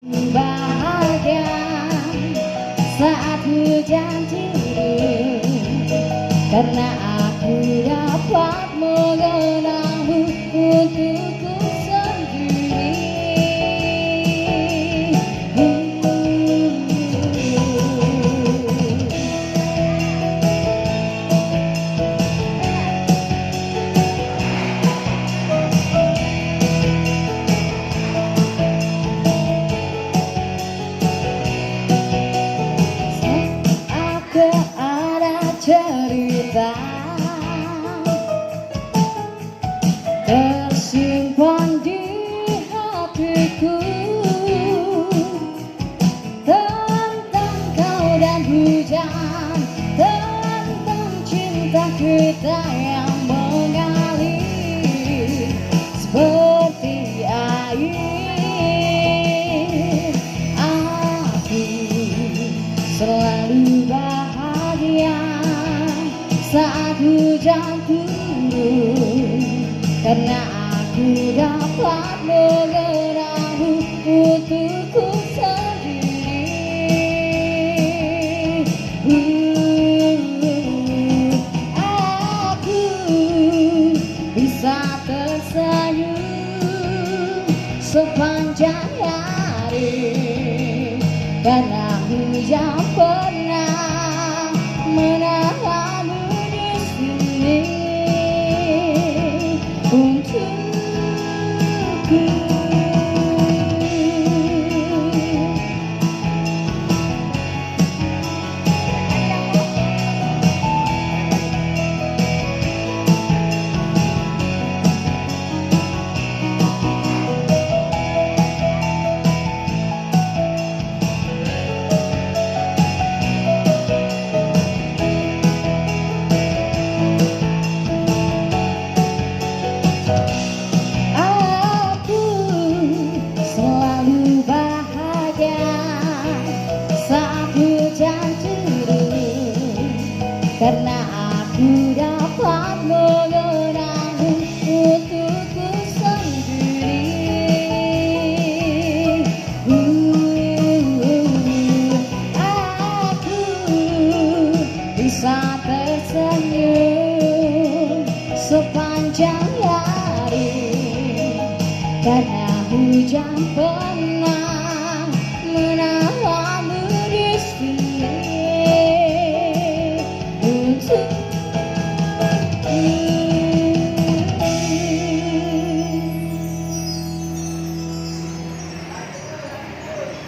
Bahagia saat hujan turun, karena aku dapat mengenangmu untukku sendiri. Ada cerita tersimpan di hatiku tentang kau dan hujan, tentang cinta kita yang mengalir seperti air. Aku selalu bahagia saat hujan turun, karena aku dapat mengenangmu untukku sendiri. Aku bisa tersenyum sepanjang hari, karena hujan pernah menahanmu di sini untukku. Karena aku dapat mengenangmu untukku sendiri. Aku bisa tersenyum sepanjang hari, karena hujan